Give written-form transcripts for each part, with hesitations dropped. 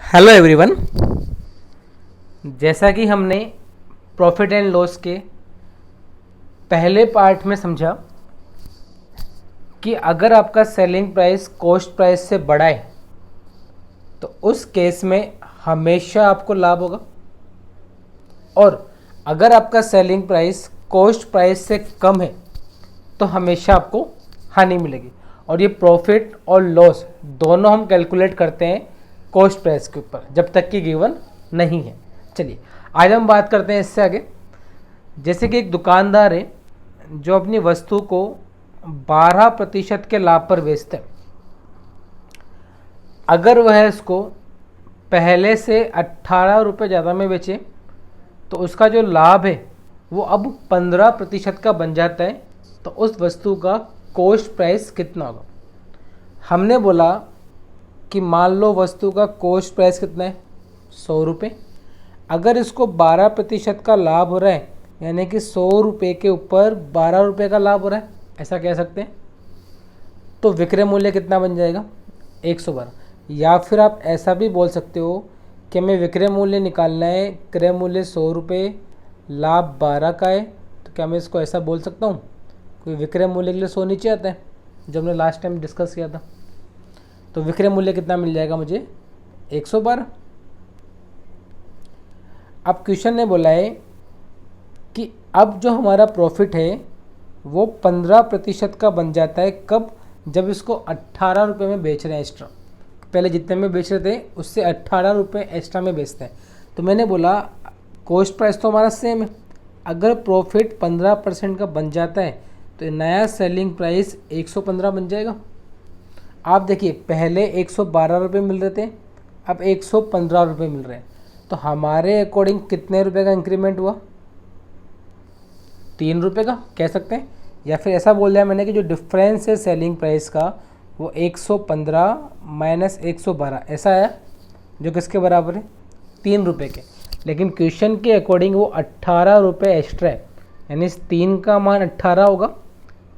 Hello everyone. जैसा कि हमने प्रॉफिट एंड लॉस के पहले पार्ट में समझा कि अगर आपका सेलिंग प्राइस कॉस्ट प्राइस से बड़ा है तो उस केस में हमेशा आपको लाभ होगा, और अगर आपका सेलिंग प्राइस कॉस्ट प्राइस से कम है तो हमेशा आपको हानि मिलेगी। और ये प्रॉफिट और लॉस दोनों हम कैलकुलेट करते हैं कॉस्ट प्राइस के ऊपर, जब तक कि गिवन नहीं है। चलिए आज हम बात करते हैं इससे आगे। जैसे कि एक दुकानदार है जो अपनी वस्तु को 12% के लाभ पर बेचता है। अगर वह इसको पहले से 18 रुपये ज़्यादा में बेचे तो उसका जो लाभ है वो अब 15% का बन जाता है। तो उस वस्तु का कॉस्ट प्राइस कितना होगा? हमने बोला कि मान लो वस्तु का कॉस्ट प्राइस कितना है, 100 रुपये। अगर इसको 12% का लाभ हो रहा है, यानी कि 100 रुपये के ऊपर 12 रुपये का लाभ हो रहा है, ऐसा कह सकते हैं। तो विक्रय मूल्य कितना बन जाएगा? 112। या फिर आप ऐसा भी बोल सकते हो कि हमें विक्रय मूल्य निकालना है, क्रय मूल्य 100 रुपये, लाभ 12 का है। तो क्या मैं इसको ऐसा बोल सकता हूँ? कोई विक्रय मूल्य के लिए 100 नीचे आता है, जो हमने लास्ट टाइम डिस्कस किया था। तो विक्रय मूल्य कितना मिल जाएगा मुझे? 112। अब क्वेश्चन ने बोला है कि अब जो हमारा प्रॉफिट है वो 15% का बन जाता है। कब? जब इसको 18 रुपये में बेच रहे हैं एक्स्ट्रा। पहले जितने में बेच रहे थे उससे 18 रुपये एक्स्ट्रा में बेचते हैं। तो मैंने बोला कॉस्ट प्राइस तो हमारा सेम है। अगर प्रॉफिट 15% का बन जाता है तो नया सेलिंग प्राइस 115 बन जाएगा। आप देखिए पहले 112 रुपये मिल रहे थे, अब 115 रुपये मिल रहे हैं। तो हमारे अकॉर्डिंग कितने रुपए का इंक्रीमेंट हुआ? 3 रुपये का कह सकते हैं। या फिर ऐसा बोल दिया मैंने कि जो डिफरेंस है सेलिंग प्राइस का वो 115 माइनस 112 ऐसा है, जो किसके बराबर है? 3 रुपये के। लेकिन क्वेश्चन के अकॉर्डिंग वो 18 रुपये एक्स्ट्रा है, यानी इस 3 का मान 18 होगा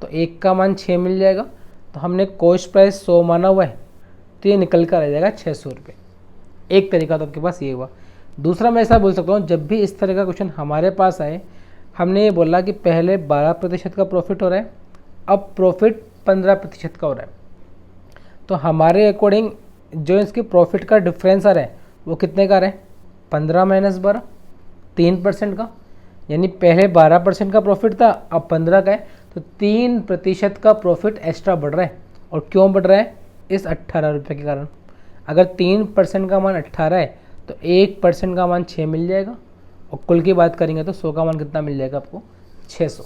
तो 1 का मान 6 मिल जाएगा। तो हमने कॉस्ट प्राइस 100 माना हुआ है, तो ये निकल कर आ जाएगा 600 रुपये। एक तरीका तो आपके पास ये हुआ। दूसरा मैं ऐसा बोल सकता हूँ, जब भी इस तरह का क्वेश्चन हमारे पास आए, हमने ये बोला कि पहले 12% का प्रॉफिट हो रहा है, अब प्रॉफिट 15% का हो रहा है। तो हमारे अकॉर्डिंग जो इसके प्रॉफिट का डिफरेंस आ रहा है वो कितने का आ रहा है? 15 माइनस 12, 3% का। यानी पहले 12% का प्रॉफिट था, अब 15 का है। तो 3% का प्रॉफिट एक्स्ट्रा बढ़ रहा है। और क्यों बढ़ रहा है? इस 18 रुपये के कारण। अगर 3% का मान 18 है तो 1% का मान 6 मिल जाएगा। और कुल की बात करेंगे तो 100 का मान कितना मिल जाएगा आपको? 600।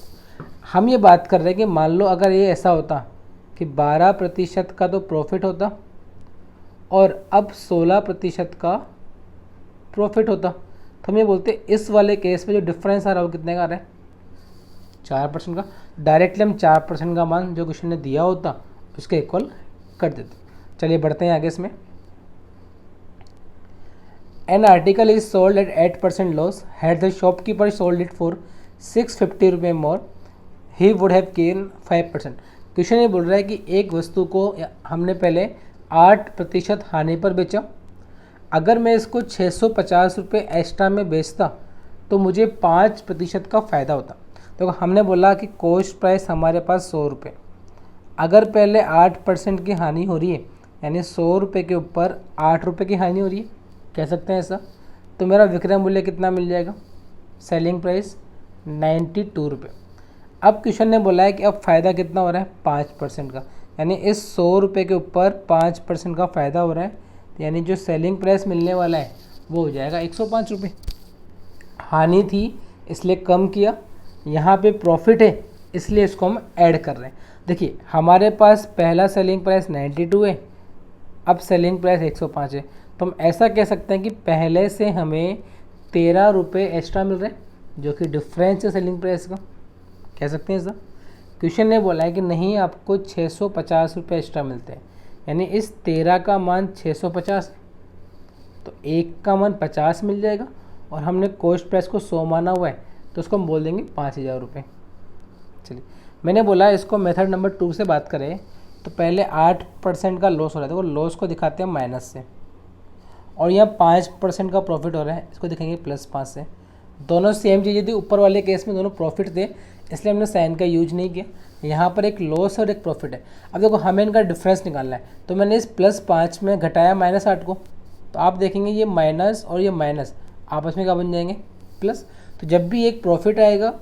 हम ये बात कर रहे हैं कि मान लो अगर ये ऐसा होता कि 12% का तो प्रॉफिट होता और अब 16% का प्रॉफिट होता, तो हम ये बोलते इस वाले केस में जो डिफरेंस आ रहा है वो कितने का आ रहा है? 4% का। डायरेक्टली हम 4% का मान जो क्वेश्चन ने दिया होता उसके इक्वल कर देते। चलिए बढ़ते हैं आगे इसमें। An article is sold at 8% loss. Had the shopkeeper sold it for 650 रुपये more, he would have gained 5%. Question ये बोल रहा है कि एक वस्तु को हमने पहले 8% हानि पर बेचा। अगर मैं इसको 650 रुपये एक्स्ट्रा में बेचता तो मुझे 5% का फ़ायदा होता। तो हमने बोला कि कॉस्ट प्राइस हमारे पास 100 रुपये। अगर पहले 8% की हानि हो रही है, यानी 100 रुपये के ऊपर 8 रुपये की हानि हो रही है, कह सकते हैं ऐसा। तो मेरा विक्रय मूल्य कितना मिल जाएगा? सेलिंग प्राइस 92 रुपये। अब क्वेश्चन ने बोला है कि अब फ़ायदा कितना हो रहा है? 5% का। यानी इस 100 रुपये के ऊपर 5% का फ़ायदा हो रहा है, यानी जो सेलिंग प्राइस मिलने वाला है वो हो जाएगा 105 रुपये। हानि थी इसलिए कम किया, यहाँ पे प्रॉफिट है इसलिए इसको हम ऐड कर रहे हैं। देखिए हमारे पास पहला सेलिंग प्राइस 92 है, अब सेलिंग प्राइस 105 है। तो हम ऐसा कह सकते हैं कि पहले से हमें 13 रुपये एक्स्ट्रा मिल रहे हैं, जो कि डिफरेंस है सेलिंग प्राइस का, कह सकते हैं ऐसा। क्वेश्चन ने बोला है कि नहीं, आपको 650 रुपये एक्स्ट्रा मिलते हैं, यानी इस 13 का मान 650 है, तो 1 का मान 50 मिल जाएगा। और हमने कॉस्ट प्राइस को 100 माना हुआ है तो उसको हम बोल देंगे 5000 रुपये। चलिए मैंने बोला इसको मेथड नंबर 2 से बात करें तो पहले 8% का लॉस हो रहा था, वो लॉस को दिखाते हैं माइनस से। और यहाँ 5% का प्रॉफिट हो रहा है, इसको दिखेंगे +5 से। दोनों सेम चीज़ें थी, ऊपर वाले केस में दोनों प्रॉफिट थे, इसलिए हमने साइन का यूज नहीं किया। यहाँ पर एक लॉस और एक प्रॉफिट है। अब देखो हमें इनका डिफरेंस निकालना है, तो मैंने इस +5 में घटाया -8 को, तो आप देखेंगे ये माइनस और ये माइनस आपस में क्या बन जाएंगे, प्लस। तो जब भी एक प्रॉफिट आएगा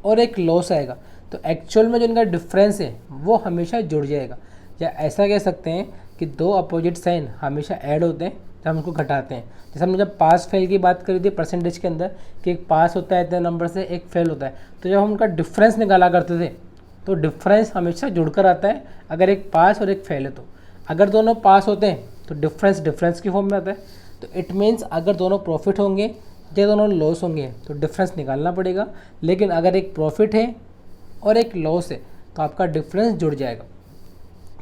और एक लॉस आएगा तो एक्चुअल में जो इनका डिफरेंस है वो हमेशा जुड़ जाएगा। या ऐसा कह सकते हैं कि दो अपोजिट साइन हमेशा ऐड होते हैं जब हम उनको घटाते हैं। जैसे हमने जब पास फेल की बात करी थी परसेंटेज के अंदर कि एक पास होता है इतने नंबर से, एक फेल होता है, तो जब हम उनका डिफरेंस निकाला करते थे तो डिफरेंस हमेशा जुड़कर आता है अगर एक पास और एक फेल है तो। अगर दोनों पास होते हैं तो डिफरेंस डिफरेंस की फॉर्म में आता है। तो इट मीन्स अगर दोनों प्रॉफिट होंगे या दोनों लॉस होंगे तो डिफरेंस निकालना पड़ेगा। लेकिन अगर एक प्रॉफिट है और एक लॉस है तो आपका डिफरेंस जुड़ जाएगा।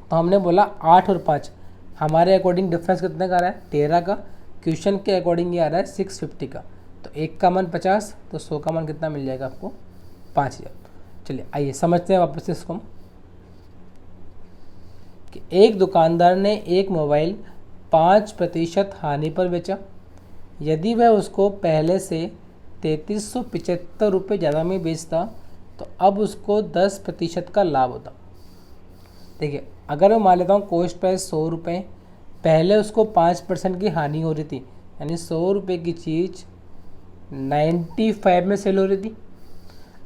तो हमने बोला 8 और 5 हमारे अकॉर्डिंग डिफरेंस कितने का आ रहा है, 13 का। क्वेश्चन के अकॉर्डिंग ये आ रहा है 650 का। तो एक का मान 50, तो 100 का मान कितना मिल जाएगा आपको, 5000। चलिए आइए समझते हैं वापस से इसको कि एक दुकानदार ने एक मोबाइल 5% हानि पर बेचा। यदि वह उसको पहले से 3375 रुपये ज़्यादा में बेचता तो अब उसको 10% का लाभ होता। देखिए अगर मैं मान लेता हूँ कॉस्ट प्राइस 100 रुपये, पहले उसको 5% की हानि हो रही थी, यानी 100 रुपये की चीज़ 95 में सेल हो रही थी।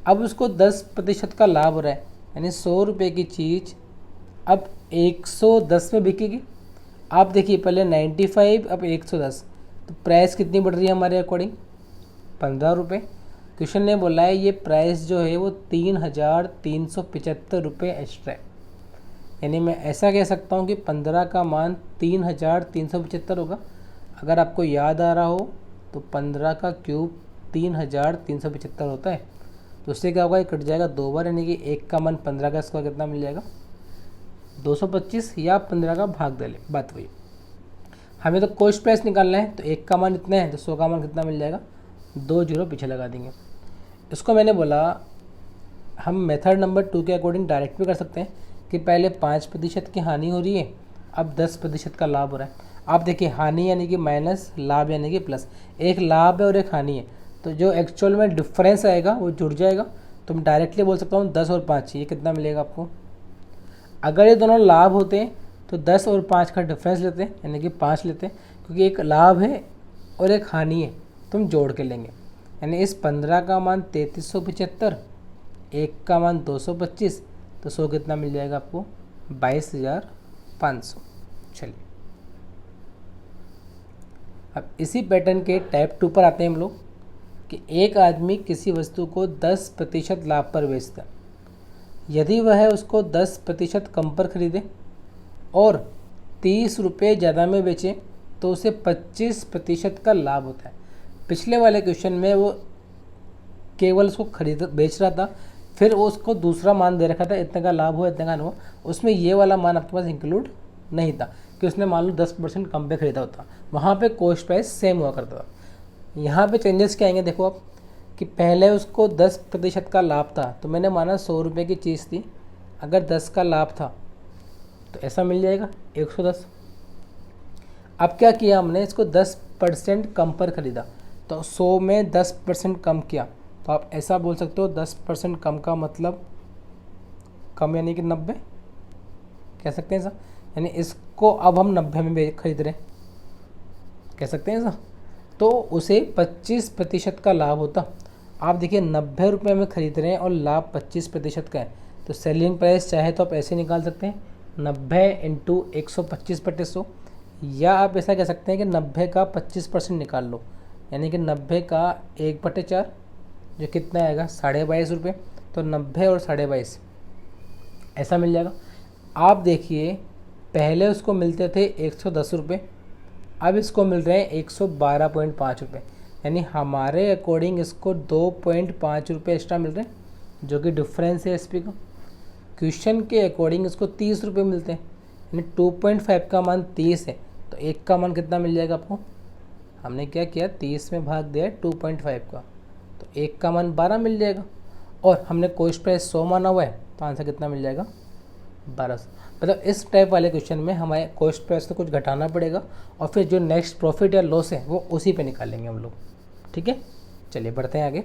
अब उसको 10% का लाभ हो रहा है, यानी 100 रुपये की चीज़ अब 110 में बिकेगी। आप देखिए पहले 95, अब 110, तो प्राइस कितनी बढ़ रही है हमारे अकॉर्डिंग, 15 रुपये। क्वेश्चन ने बोला है ये प्राइस जो है वो 3375 रुपये एक्स्ट्रा है। यानी मैं ऐसा कह सकता हूँ कि 15 का मान 3375 होगा। अगर आपको याद आ रहा हो तो 15 का क्यूब 3375 होता है। तो उससे क्या होगा, ये कट जाएगा 2 बार, यानी कि 1 का मान 15 का स्क्वायर कितना मिल जाएगा, 225, या 15 का भाग डालें, बात वही। हमें तो कॉस्ट प्राइस निकालना है, तो 1 का मान इतना है तो 100 का मान कितना मिल जाएगा, 2 जीरो पीछे लगा देंगे। इसको मैंने बोला हम मेथड नंबर 2 के अकॉर्डिंग डायरेक्ट भी कर सकते हैं कि पहले 5% की हानि हो रही है, अब 10% का लाभ हो रहा है। आप देखिए हानि यानी कि माइनस, लाभ यानी कि प्लस। एक लाभ है और एक हानि है, तो जो एक्चुअल में डिफरेंस आएगा वो जुड़ जाएगा। तो मैं डायरेक्टली बोल सकता हूँ 10 और 5, ये कितना मिलेगा आपको। अगर ये दोनों लाभ होते हैं तो 10 और 5 का डिफरेंस लेते हैं, यानी कि 5 लेते हैं, क्योंकि एक लाभ है और एक हानि है तो हम जोड़ के लेंगे। यानी इस 15 का मान 3375, 1 का मान 225, तो 100 कितना मिल जाएगा आपको, 22,500। चलिए अब इसी पैटर्न के टाइप 2 पर आते हैं हम लोग कि एक आदमी किसी वस्तु को 10% लाभ पर बेचता है। यदि वह उसको 10% कम पर खरीदे और 30 रुपये ज़्यादा में बेचे तो उसे 25% का लाभ होता है। पिछले वाले क्वेश्चन में वो केवल उसको बेच रहा था, फिर वो उसको दूसरा मान दे रखा था, इतने का लाभ हो इतने का हो, उसमें ये वाला मान आपके पास इंक्लूड नहीं था कि उसने मान लो 10% कम पे खरीदा होता, वहाँ पे कॉस्ट प्राइस सेम हुआ करता था। यहाँ पे चेंजेस क्या आएंगे, देखो आप कि पहले उसको 10% का लाभ था, तो मैंने माना 100 रुपये की चीज़ थी, अगर 10 का लाभ था तो ऐसा मिल जाएगा 110। अब क्या किया हमने, इसको 10% कम पर ख़रीदा, तो 100 में 10% कम किया, तो आप ऐसा बोल सकते हो 10% कम का मतलब कम यानी कि 90 कह सकते हैं ऐसा। यानी इसको अब हम 90 में खरीद रहे हैं, कह सकते हैं ऐसा। तो उसे 25% का लाभ होता। आप देखिए 90 रुपये में ख़रीद रहे हैं और लाभ 25% का है, तो सेलिंग प्राइस चाहे तो आप ऐसे निकाल सकते हैं 90 इंटू 125/100, या आप ऐसा कह सकते हैं कि 90 का 25% निकाल लो, यानी कि 90 का 1/4 जो कितना आएगा 22.5 रुपये, तो 90 और 22.5 ऐसा मिल जाएगा। आप देखिए पहले उसको मिलते थे 110 रुपये, अब इसको मिल रहे हैं 112.5 रुपये, यानी हमारे अकॉर्डिंग इसको 2.5 रुपये एक्स्ट्रा मिल रहे हैं, जो कि डिफरेंस है एसपी का। क्वेश्चन के अकॉर्डिंग इसको 30 रुपये मिलते हैं, यानी 2.5 का मान 30 है, तो 1 का मान कितना मिल जाएगा आपको। हमने क्या किया, 30 में भाग दिया 2.5 का, तो 1 का मान 12 मिल जाएगा। और हमने कॉस्ट प्राइस 100 माना हुआ है, तो आंसर कितना मिल जाएगा, 1200। मतलब इस टाइप वाले क्वेश्चन में हमें कॉस्ट प्राइस से कुछ घटाना पड़ेगा और फिर जो नेक्स्ट प्रॉफिट या लॉस है वो उसी पे निकालेंगे हम लोग। ठीक है, चलिए बढ़ते हैं आगे।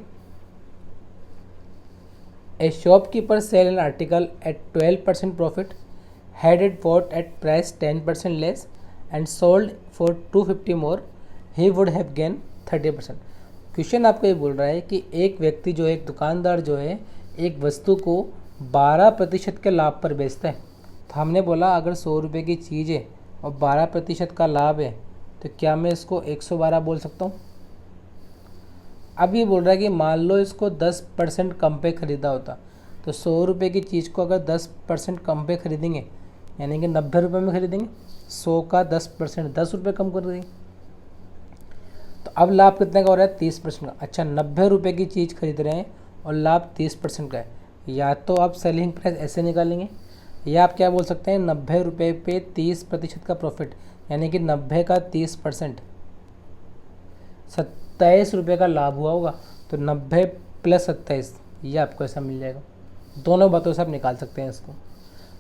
A shopkeeper sell an article at 12% profit, had it bought at price 10% less and sold for 250 more, he would have gained 30%। Question आपको ये बोल रहा है कि एक व्यक्ति जो है, एक दुकानदार जो है, एक वस्तु को 12% के लाभ पर बेचता है। तो हमने बोला अगर 100 रुपये की चीज़ है और 12% का लाभ है तो क्या मैं इसको 112 बोल सकता हूँ? अब ये बोल रहा है कि मान लो इसको 10% कम पे ख़रीदा होता, तो 100 रुपये की चीज़ को अगर 10% कम पे ख़रीदेंगे यानी कि 90 रुपये में खरीदेंगे, 100 का 10% 10 रुपये कम कर देंगे, तो अब लाभ कितने का हो रहा है? 30% का। अच्छा, 90 रुपये की चीज़ खरीद रहे हैं और लाभ 30% का है। या तो आप सेलिंग प्राइस ऐसे निकालेंगे या आप क्या बोल सकते हैं, 90 रुपये पे 30% का प्रॉफिट, यानी कि 90 का 30% 27 रुपये का लाभ हुआ होगा, तो 90 + 27 ये आपको ऐसा मिल जाएगा। दोनों बातों से आप निकाल सकते हैं इसको।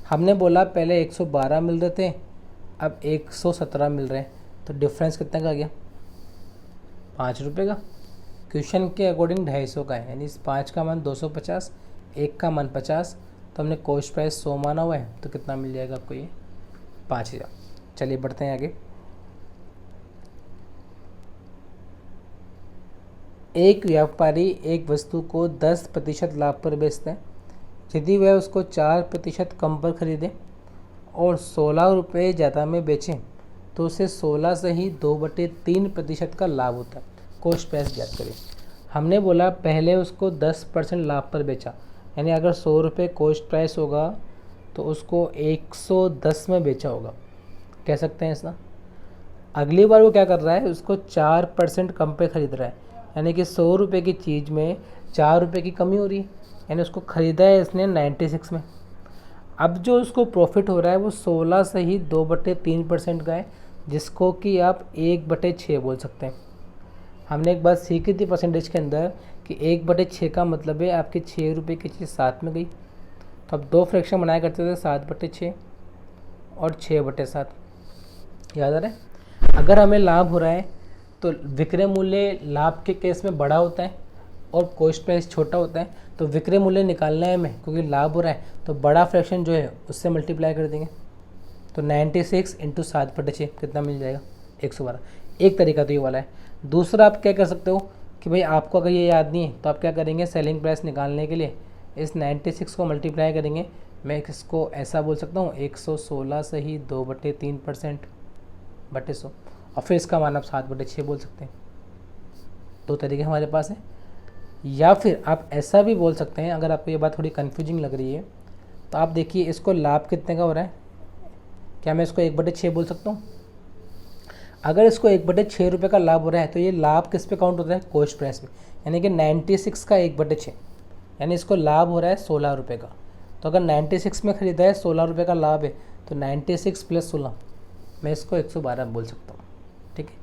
हमने बोला पहले 112 मिल रहे थे, अब 117 मिल रहे हैं, तो डिफरेंस कितने का आ गया? 5 रुपये का। क्वेश्चन के अकॉर्डिंग 250 का है, यानी इस 5 का मान 250, 1 का मान 50, तो हमने कॉस्ट प्राइस 100 माना हुआ है, तो कितना मिल जाएगा आपको? ये 5000। चलिए बढ़ते हैं आगे। एक व्यापारी एक वस्तु को 10% लाभ पर बेचता है। यदि वह उसको 4% कम पर खरीदे और 16 रुपये ज़्यादा में बेचें तो उसे 16 से ही 2/3% का लाभ होता है। कॉस्ट प्राइस ज्ञात करें। हमने बोला पहले उसको 10% लाभ पर बेचा, यानी अगर 100 रुपये कॉस्ट प्राइस होगा तो उसको 110 में बेचा होगा, कह सकते हैं ऐसा। अगली बार वो क्या कर रहा है, उसको 4% कम पे ख़रीद रहा है, यानी कि 100 रुपये की चीज़ में 4 रुपये की कमी हो रही है, यानी उसको ख़रीदा है इसने 96 में। अब जो उसको प्रॉफिट हो रहा है वो 16 से ही 2/3% का है, जिसको कि आप 1/6 बोल सकते हैं। हमने एक बात सीखी थी परसेंटेज के अंदर कि 1/6 का मतलब है आपके 6 रुपये की चीज़ 7 में गई। तो अब 2 फ्रैक्शन बनाया करते थे, 7/6 और 6/7, याद आ रहा है। अगर हमें लाभ हो रहा है तो विक्रय मूल्य लाभ के केस में बड़ा होता है और कॉस्ट प्राइस छोटा होता है, तो विक्रय मूल्य निकालना है हमें, क्योंकि लाभ हो रहा है तो बड़ा फ्रैक्शन जो है उससे मल्टीप्लाई कर देंगे। तो 96 × 7/6 कितना मिल जाएगा? 112। एक तरीका तो ये वाला है। दूसरा आप क्या कर सकते हो कि भाई आपको अगर ये याद नहीं है तो आप क्या करेंगे, सेलिंग प्राइस निकालने के लिए इस 96 को मल्टीप्लाई करेंगे। मैं इसको ऐसा बोल सकता हूँ, 116 से ही 2/3% बटे 100, और फिर इसका मान आप 7/6 बोल सकते हैं। 2 तरीके हमारे पास हैं। या फिर आप ऐसा भी बोल सकते हैं, अगर आपको ये बात थोड़ी कन्फ्यूजिंग लग रही है तो आप देखिए इसको लाभ कितने का हो रहा है, क्या मैं इसको 1/6 बोल सकता हूँ? अगर इसको 1/6 रुपये का लाभ हो रहा है तो ये लाभ किस पे काउंट होता है? कॉस्ट प्राइस पे, यानी कि 96 का 1/6, यानी इसको लाभ हो रहा है 16 रुपये का। तो अगर 96 में ख़रीदा है, 16 रुपये का लाभ है, तो 96 + 16 मैं इसको 112 बोल सकता हूँ। ठीक है,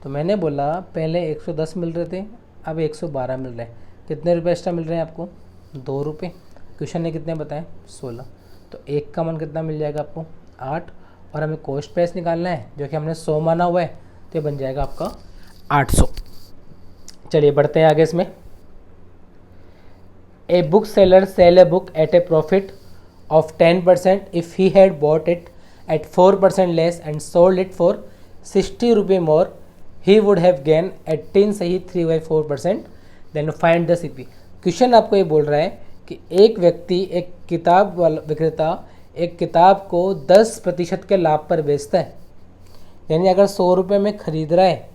तो मैंने बोला पहले 110 मिल रहे थे, अब 112 मिल रहे हैं। कितने रुपये एक्स्ट्रा मिल रहे हैं आपको? 2 रुपये। क्वेश्चन ने कितने बताए? 16। तो 1 का मान कितना मिल जाएगा आपको? 8। और हमें कॉस्ट प्राइस निकालना है जो कि हमने 100 माना हुआ है, तो ये बन जाएगा आपका 800। चलिए बढ़ते हैं आगे इसमें। A book seller sell a book at a profit of 10% if he had bought it at 4% less and sold it for 60 रुपये more, he would have gain 18 से he 3/4%, then find the CP। Question आपको ये बोल रहा है कि एक व्यक्ति, एक किताब वाला विक्रेता एक किताब को 10% के लाभ पर बेचता है, यानी अगर 100 रुपये में ख़रीद रहा है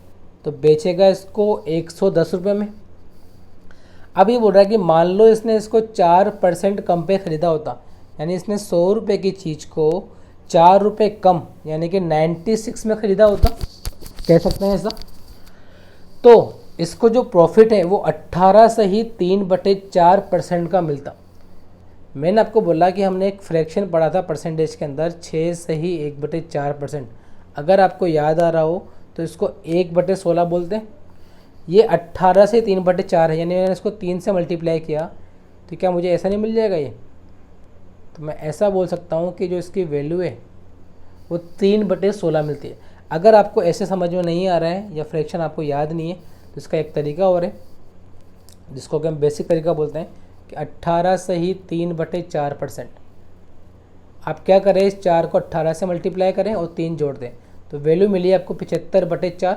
तो बेचेगा इसको 110 रुपये में। अब ये बोल रहा है कि मान लो इसने इसको 4% कम पे ख़रीदा होता, यानी इसने 100 रुपये की चीज़ को 4 रुपये कम यानी कि 96 में ख़रीदा होता, कह सकते हैं ऐसा। तो इसको जो प्रॉफिट है वो 18 से ही 3/4% का मिलता। मैंने आपको बोला कि हमने एक फ्रैक्शन पढ़ा था परसेंटेज के अंदर, 6 से ही 1/4%। अगर आपको याद आ रहा हो तो इसको 1/16 बोलते हैं। ये 18 से 3/4 है, यानी मैंने इसको 3 से मल्टीप्लाई किया, तो क्या मुझे ऐसा नहीं मिल जाएगा? ये तो मैं ऐसा बोल सकता हूँ कि जो इसकी वैल्यू है वो 3/16 मिलती है। अगर आपको ऐसे समझ में नहीं आ रहा है या फ्रैक्शन आपको याद नहीं है तो इसका एक तरीका और है जिसको कि हम बेसिक तरीका बोलते हैं कि 18 से ही 3/4%। आप क्या करें, इस 4 को 18 से मल्टीप्लाई करें और 3 जोड़ दें तो वैल्यू मिली आपको 75/4।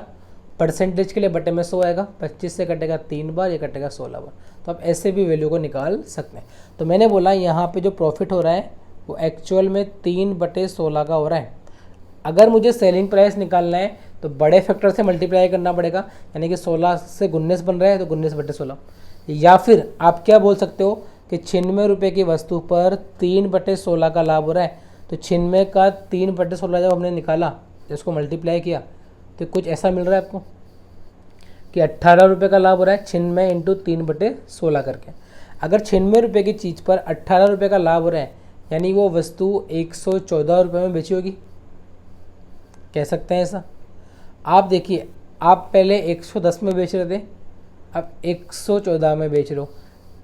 परसेंटेज के लिए बटे में 100 आएगा, 25 से कटेगा 3 बार, ये कटेगा 16 बार। तो आप ऐसे भी वैल्यू को निकाल सकते हैं। तो मैंने बोला यहाँ पे जो प्रॉफिट हो रहा है वो एक्चुअल में 3/16 का हो रहा है। अगर मुझे सेलिंग प्राइस निकालना है तो बड़े फैक्टर से मल्टीप्लाई करना पड़ेगा, यानी कि 16 से 19 बन रहा है तो 19/16। या फिर आप क्या बोल सकते हो कि 96 रुपये की वस्तु पर 3/16 का लाभ हो रहा है, तो 96 का 3/16 जब हमने निकाला, इसको मल्टीप्लाई किया तो कुछ ऐसा मिल रहा है आपको कि 18 रुपये का लाभ हो रहा है 96 इंटू 3/16 करके। अगर 96 रुपये की चीज़ पर 18 रुपये का लाभ हो रहा है यानी वो वस्तु 114 रुपये में बेची होगी, कह सकते हैं ऐसा। आप देखिए, आप पहले 110 में बेच रहे थे, अब 114 में बेच रहे हो,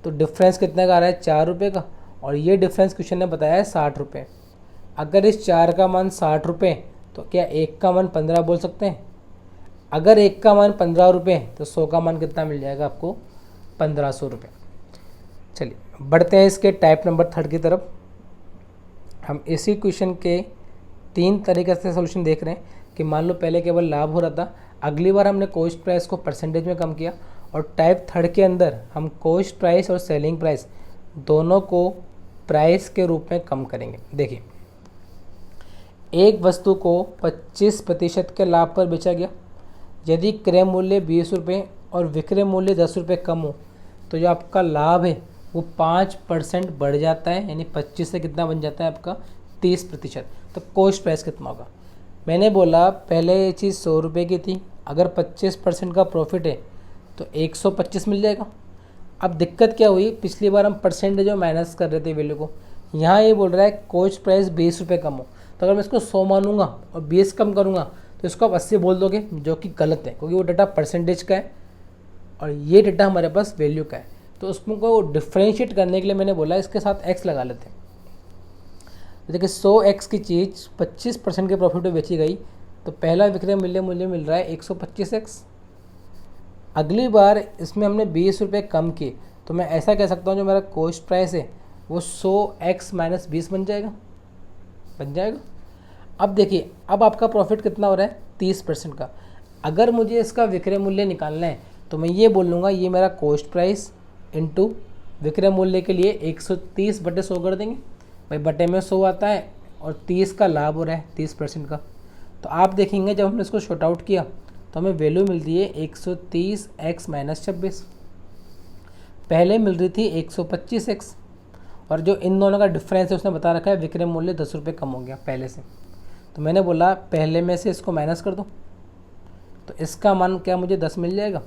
तो डिफरेंस कितने का आ रहा है, 4 रुपये का। और ये डिफरेंस क्वेश्चन ने बताया है 60 रुपये। अगर इस 4 का मान 60 रुपये तो क्या 1 का मान 15 बोल सकते हैं? अगर 1 का मान 15 रुपये तो 100 का मान कितना मिल जाएगा आपको, 1500 रुपये। चलिए बढ़ते हैं इसके टाइप नंबर 3 की तरफ। हम इसी क्वेश्चन के 3 तरीके से सोल्यूशन देख रहे हैं कि मान लो पहले केवल लाभ हो रहा था, अगली बार हमने कॉस्ट प्राइस को परसेंटेज में कम किया, और टाइप 3 के अंदर हम कॉस्ट प्राइस और सेलिंग प्राइस दोनों को प्राइस के रूप में कम करेंगे। देखिए, एक वस्तु को 25% के लाभ पर बेचा गया, यदि क्रय मूल्य 20 रुपये और विक्रय मूल्य 10 रुपये कम हो तो जो आपका लाभ है वो 5% बढ़ जाता है, यानी 25 से कितना बन जाता है आपका 30%। तो कॉस्ट प्राइस कितना होगा? मैंने बोला पहले ये चीज़ 100 रुपये की थी, अगर 25% का प्रॉफिट है तो 125 मिल जाएगा। अब दिक्कत क्या हुई, पिछली बार हम परसेंटेज में माइनस कर रहे थे वैल्यू को, यहाँ ये बोल रहा है कॉस्ट प्राइस 20 रुपये कम हो, तो अगर मैं इसको 100 मानूंगा और 20 कम करूँगा तो इसको आप 80 बोल दोगे, जो कि गलत है क्योंकि वो डाटा परसेंटेज का है और ये डाटा हमारे पास वैल्यू का है। तो उसको डिफ्रेंशिएट करने के लिए मैंने बोला इसके साथ x लगा लेते हैं। तो देखिए 100x की चीज़ 25% के प्रॉफिट में बेची गई तो पहला विक्रय मूल्य मिल रहा है 125x। अगली बार इसमें हमने 20 रुपये कम किए तो मैं ऐसा कह सकता हूँ जो मेरा कॉस्ट प्राइस है वो 100x - 20 बन जाएगा। अब देखिए, अब आपका प्रॉफिट कितना हो रहा है, 30% का। अगर मुझे इसका विक्रय मूल्य निकालना है तो मैं ये बोल लूँगा ये मेरा कॉस्ट प्राइस इंटू विक्रय मूल्य के लिए 130/100 कर देंगे भाई, बटे में 100 आता है और 30 का लाभ हो रहा है 30% का। तो आप देखेंगे जब हमने इसको शॉर्ट आउट किया तो हमें वैल्यू मिलती है 130x - 26। पहले मिल रही थी 125x, और जो इन दोनों का डिफरेंस है उसने बता रखा है विक्रय मूल्य 10 रुपये कम हो गया पहले से। तो मैंने बोला पहले में से इसको माइनस कर दो तो इसका मान क्या मुझे 10 मिल जाएगा,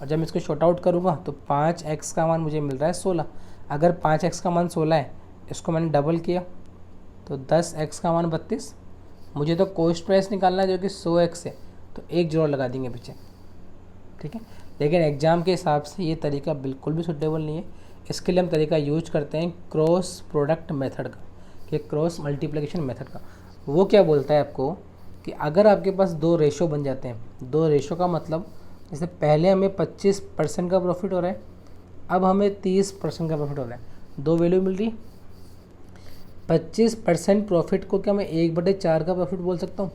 और जब मैं इसको शॉर्ट आउट करूँगा तो 5x का मान मुझे मिल रहा है 16। अगर 5x का मान 16 है, इसको मैंने डबल किया तो 10x का मान 32। मुझे तो कॉस्ट प्राइस निकालना है जो कि 100x है, तो एक जोड़ लगा देंगे पीछे, ठीक है। लेकिन एग्ज़ाम के हिसाब से ये तरीका बिल्कुल भी सूटेबल नहीं है। इसके लिए हम तरीका यूज करते हैं क्रॉस प्रोडक्ट मेथड का, कि क्रॉस मल्टीप्लिकेशन मेथड का। वो क्या बोलता है आपको कि अगर आपके पास 2 रेशो बन जाते हैं, 2 रेशो का मतलब जैसे पहले हमें 25% का प्रॉफिट हो रहा है, अब हमें 30% का प्रॉफिट हो रहा है, 2 वैल्यू मिल रही है। 25% प्रॉफिट को क्या मैं 1/4 का प्रॉफिट बोल सकता हूँ,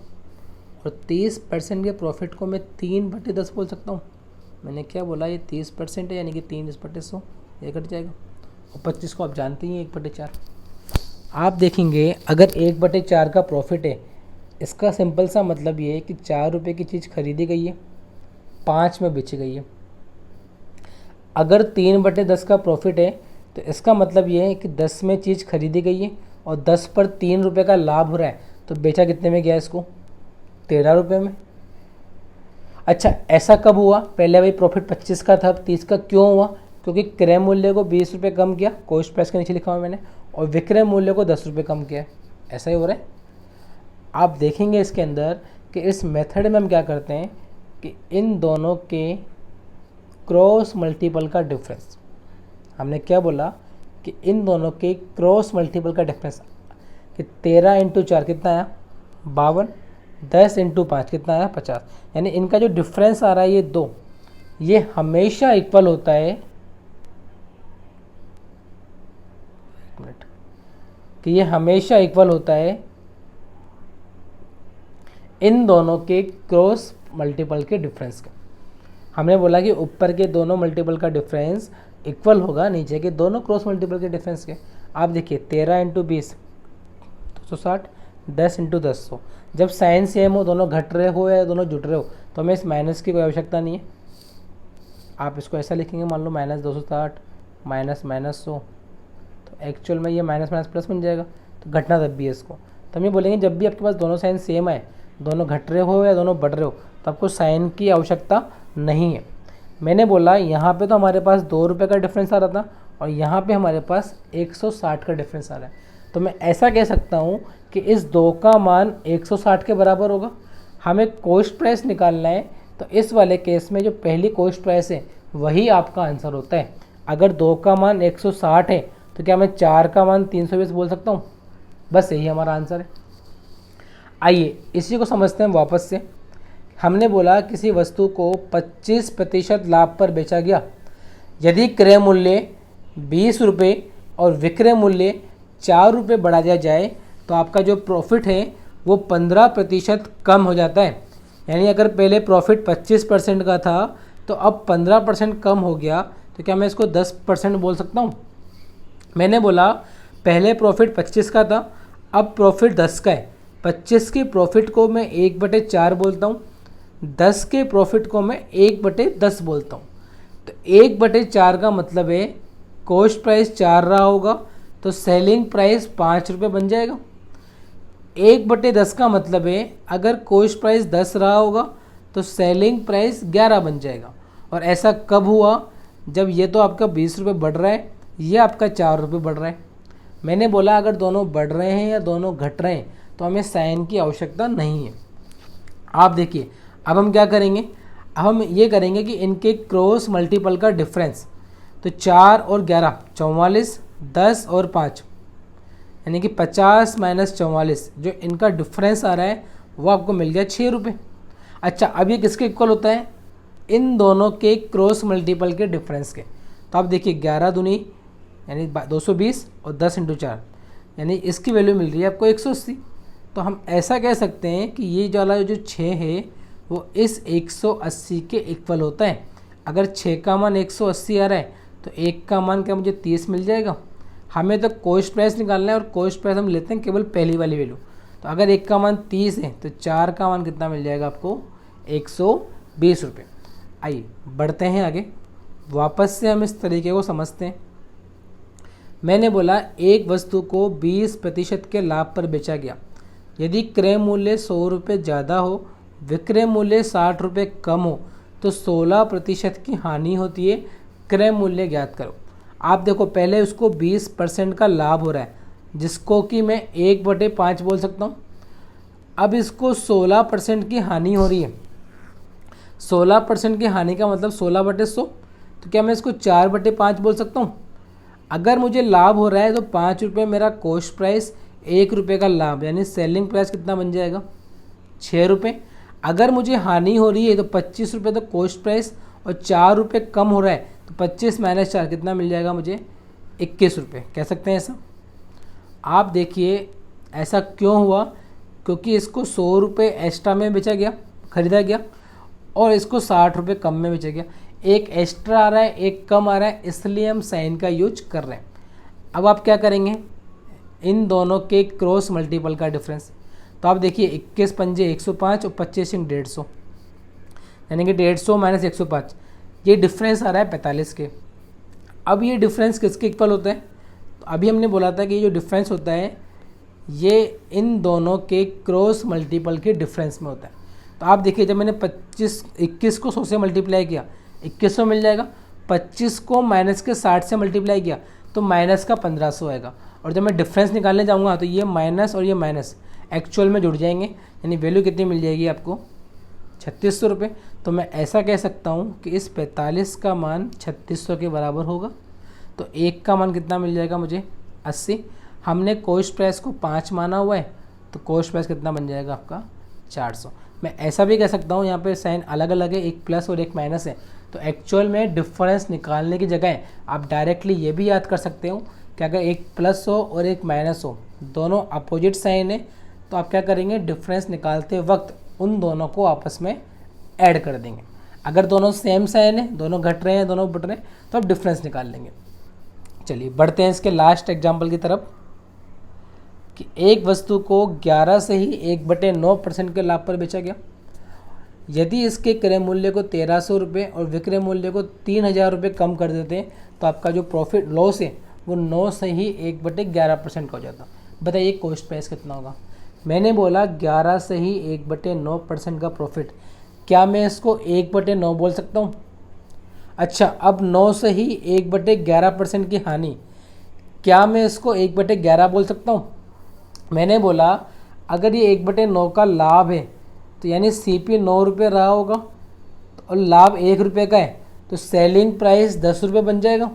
और 30% के प्रॉफिट को मैं 3/10 बोल सकता हूँ। मैंने क्या बोला, ये 30% है यानी कि 3/100, ये कट जाएगा। और 25 को आप जानते ही हैं 1/4। आप देखेंगे अगर 1/4 का प्रॉफिट है, इसका सिंपल सा मतलब ये है कि 4 रुपये की चीज़ खरीदी गई है, 5 में बेची गई है। अगर 3/10 का प्रॉफिट है तो इसका मतलब ये है कि 10 में चीज़ खरीदी गई है और 10 पर 3 रुपये का लाभ हो रहा है, तो बेचा कितने में गया इसको, 13 रुपये में। अच्छा, ऐसा कब हुआ, पहले भाई प्रॉफिट 25 का था, अब 30 का क्यों हुआ, क्योंकि क्रय मूल्य को 20 रुपये कम किया, कॉस्ट प्राइस के नीचे लिखा हुआ मैंने, और विक्रय मूल्य को 10 रुपये कम किया, ऐसा ही हो रहा है। आप देखेंगे इसके अंदर कि इस मेथड में हम क्या करते हैं कि इन दोनों के क्रॉस मल्टीपल का डिफरेंस, हमने क्या बोला कि इन दोनों के क्रॉस मल्टीपल का डिफरेंस, कि 13 इंटू 4 कितना आया 52, 10 इंटू 5 कितना आया 50, यानी इनका जो डिफरेंस आ रहा है ये 2, ये हमेशा इक्वल होता है, एक मिनट, कि ये हमेशा इक्वल होता है इन दोनों के क्रॉस मल्टीपल के डिफरेंस का। हमने बोला कि ऊपर के दोनों मल्टीपल का डिफरेंस इक्वल होगा नीचे के दोनों क्रॉस मल्टीपल के डिफरेंस के। आप देखिए 13 इंटू 20 260, 10 इंटू 10 100। जब साइन सेम हो, दोनों घट रहे हो या दोनों जुट रहे हो, तो हमें इस माइनस की कोई आवश्यकता नहीं है। आप इसको ऐसा लिखेंगे, मान लो -260 माइनस -100, तो एक्चुअल में ये माइनस माइनस प्लस बन जाएगा, तो घटना तब भी है इसको। तो हम ये बोलेंगे जब भी आपके पास दोनों साइन सेम है, दोनों घट रहे हो या दोनों बढ़ रहे हो, तो आपको साइन की आवश्यकता नहीं है। मैंने बोला यहाँ पे तो हमारे पास 2 रुपये का डिफरेंस आ रहा था और यहाँ पे हमारे पास 160 का डिफरेंस आ रहा है, तो मैं ऐसा कह सकता हूँ कि इस 2 का मान 160 के बराबर होगा। हमें कॉस्ट प्राइस निकालना है, तो इस वाले केस में जो पहली कॉस्ट प्राइस है वही आपका आंसर होता है। अगर 2 का मान 160 है तो क्या मैं 4 का मान 320 बोल सकता हूँ? बस यही हमारा आंसर है। आइए इसी को समझते हैं वापस से। हमने बोला किसी वस्तु को 25% लाभ पर बेचा गया, यदि क्रय मूल्य 20 रुपये और विक्रय मूल्य 4 रुपये बढ़ा दिया जाए तो आपका जो प्रॉफिट है वो 15% कम हो जाता है। यानी अगर पहले प्रॉफिट 25% का था तो अब 15% कम हो गया, तो क्या मैं इसको 10% बोल सकता हूँ? मैंने बोला पहले प्रॉफिट 25 का था, अब प्रॉफिट 10 का है। 25 के प्रॉफिट को मैं 1/4 बोलता हूँ, 10 के प्रॉफिट को मैं 1/10 बोलता हूँ। तो 1/4 का मतलब है कॉस्ट प्राइस 4 रहा होगा तो सेलिंग प्राइस 5 रुपये बन जाएगा। 1/10 का मतलब है अगर कॉस्ट प्राइस 10 रहा होगा तो सेलिंग प्राइस 11 बन जाएगा। और ऐसा कब हुआ? जब ये तो आपका 20 रुपये बढ़ रहा है, ये आपका 4 रुपये बढ़ रहा है। मैंने बोला अगर दोनों बढ़ रहे हैं या दोनों घट रहे हैं तो हमें साइन की आवश्यकता नहीं है। आप देखिए अब हम क्या करेंगे, अब हम ये करेंगे कि इनके क्रॉस मल्टीपल का डिफरेंस, तो 4 और 11 44, 10 और 5 यानी कि 50 माइनस 44, जो इनका डिफरेंस आ रहा है वो आपको मिल गया 6 रुपये। अच्छा अब ये किसके इक्वल होता है? इन दोनों के क्रॉस मल्टीपल के डिफरेंस के। तो आप देखिए 11 दूनी यानी 220 और 10 इंटू 4 यानी इसकी वैल्यू मिल रही है आपको 180। तो हम ऐसा कह सकते हैं कि ये वाला जो 6 है वो इस 180 के इक्वल होता है। अगर 6 का मान 180 आ रहा है तो 1 का मान क्या मुझे 30 मिल जाएगा। हमें तो कॉस्ट प्राइस निकालना है और कॉस्ट प्राइस हम लेते हैं केवल पहली वाली वैल्यू। तो अगर 1 का मान 30 है तो 4 का मान कितना मिल जाएगा आपको? 120 रुपये। आइए बढ़ते हैं आगे, वापस से हम इस तरीके को समझते हैं। मैंने बोला एक वस्तु को 20% के लाभ पर बेचा गया, यदि क्रय मूल्य 100 रुपये ज़्यादा हो, विक्रय मूल्य 60 रुपये कम हो, तो 16% की हानि होती है। क्रय मूल्य ज्ञात करो। आप देखो पहले उसको 20% का लाभ हो रहा है, जिसको कि मैं 1/5 बोल सकता हूँ। अब इसको 16% की हानि हो रही है। 16% की हानि का मतलब 16/100, तो क्या मैं इसको 4/5 बोल सकता हूँ? अगर मुझे लाभ हो रहा है तो 5 रुपये मेरा कॉस्ट प्राइस, 1 रुपये का लाभ, यानी सेलिंग प्राइस कितना बन जाएगा? 6 रुपये। अगर मुझे हानि हो रही है तो 25 रुपये तो कॉस्ट प्राइस और 4 रुपये कम हो रहा है, तो 25 माइनस 4 कितना मिल जाएगा मुझे? 21 रुपये। कह सकते हैं ऐसा। आप देखिए ऐसा क्यों हुआ? क्योंकि इसको 100 रुपये एक्स्ट्रा में बेचा गया, खरीदा गया, और इसको 60 रुपये कम में बेचा गया। एक एक्स्ट्रा आ रहा है, एक कम आ रहा है, इसलिए हम साइन का यूज कर रहे हैं। अब आप क्या करेंगे? इन दोनों के क्रॉस मल्टीपल का डिफरेंस। तो आप देखिए 21 पंजे 105 और 25 इंग 150, यानी कि 150 माइनस 105, ये डिफरेंस आ रहा है 45 के। अब ये डिफरेंस किसके इक्वल होता है? तो अभी हमने बोला था कि ये जो डिफरेंस होता है ये इन दोनों के क्रॉस मल्टीपल के डिफरेंस में होता है। तो आप देखिए जब मैंने 21 को 100 से मल्टीप्लाई किया 2100 मिल जाएगा, 25 को माइनस के 60 से मल्टीप्लाई किया तो माइनस का 1500 आएगा। और जब मैं डिफरेंस निकालने जाऊँगा तो ये माइनस और ये माइनस एक्चुअल में जुड़ जाएंगे, यानी वैल्यू कितनी मिल जाएगी आपको? 3600 रुपये। तो मैं ऐसा कह सकता हूँ कि इस 45 का मान 3600 के बराबर होगा। तो एक का मान कितना मिल जाएगा मुझे 80। हमने कॉस्ट प्राइस को 5 माना हुआ है, तो कॉस्ट प्राइस कितना बन जाएगा आपका 400। मैं ऐसा भी कह सकता हूँ, यहाँ पे साइन अलग अलग है, एक प्लस और एक माइनस है, तो एक्चुअल में डिफरेंस निकालने की जगह आप डायरेक्टली ये भी याद कर सकते हो कि अगर एक प्लस हो और एक माइनस हो, दोनों अपोजिट साइन है, तो आप क्या करेंगे, डिफरेंस निकालते वक्त उन दोनों को आपस में ऐड कर देंगे। अगर दोनों सेम साइन है, दोनों घट रहे हैं, दोनों बढ़ रहे हैं, तो आप डिफरेंस निकाल लेंगे। चलिए बढ़ते हैं इसके लास्ट एग्जाम्पल की तरफ कि एक वस्तु को 11 से ही 1/9% के लाभ पर बेचा गया। यदि इसके क्रय मूल्य को 1300 रुपये और विक्रय मूल्य को 3000 रुपये कम कर देते हैं, तो आपका जो प्रॉफिट लॉस है वो 9 से ही 1/11% का हो जाता। बताइए कॉस्ट प्राइस कितना होगा। मैंने बोला 11 से ही 1/9% का प्रॉफिट, क्या मैं इसको 1/9 बोल सकता हूँ? अच्छा, अब 9 से ही 1/11% की हानि, क्या मैं इसको 1/11 बोल सकता हूँ? मैंने बोला अगर ये 1/9 का लाभ है, तो यानी CP 9 रुपये रहा होगा और लाभ 1 रुपये का है, तो सेलिंग प्राइस 10 रुपये बन जाएगा।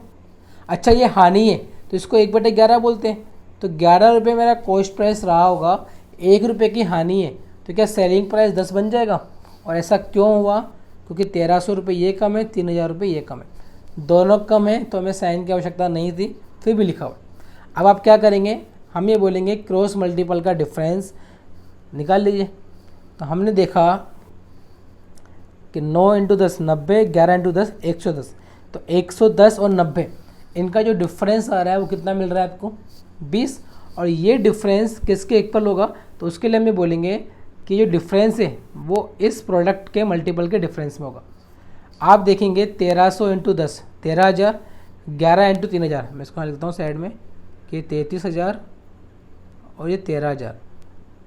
अच्छा, ये हानि है तो इसको 1/11 बोलते हैं, तो 11 रुपये मेरा कॉस्ट प्राइस रहा होगा, 1 रुपये की हानि है, तो क्या सेलिंग प्राइस 10 बन जाएगा? और ऐसा क्यों हुआ? क्योंकि 1300 रुपये ये कम है, 3000 रुपये ये कम है, दोनों कम है, तो हमें साइन की आवश्यकता नहीं थी, फिर भी लिखा हुआ। अब आप क्या करेंगे, हम ये बोलेंगे क्रॉस मल्टीपल का डिफरेंस निकाल लीजिए। तो हमने देखा कि 9 × 10 90, 11 × 10 110, तो 110 और 90 इनका जो डिफरेंस आ रहा है वो कितना मिल रहा है आपको 20। और ये डिफरेंस किसके इक्वल होगा? तो उसके लिए हम ये बोलेंगे कि जो डिफरेंस है वो इस प्रोडक्ट के मल्टीपल के डिफरेंस में होगा। आप देखेंगे 1300 × 10 13,000, 11 × 3000, मैं इसको लिखता हूँ साइड में कि 33,000 और ये 13,000,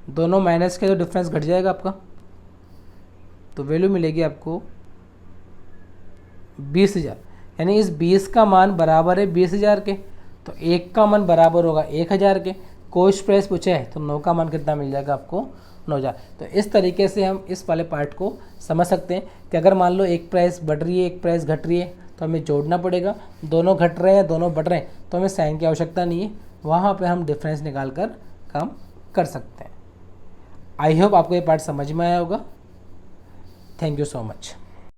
दोनों माइनस के तो डिफरेंस घट जाएगा आपका, तो वैल्यू मिलेगी आपको 20,000। यानी इस 20 का मान बराबर है 20,000 के, तो 1 का मान बराबर होगा 1,000 के। कॉस्ट प्राइस पूछा है तो 9 का मान कितना मिल जाएगा आपको 9,000। तो इस तरीके से हम इस वाले पार्ट को समझ सकते हैं कि अगर मान लो एक प्राइस बढ़ रही है, एक प्राइस घट रही है, तो हमें जोड़ना पड़ेगा। दोनों घट रहे हैं, दोनों बढ़ रहे हैं, तो हमें साइन की आवश्यकता नहीं है, वहाँ पर हम डिफरेंस निकाल कर काम कर सकते हैं। आई होप आपको ये पार्ट समझ में आया होगा। Thank you so much.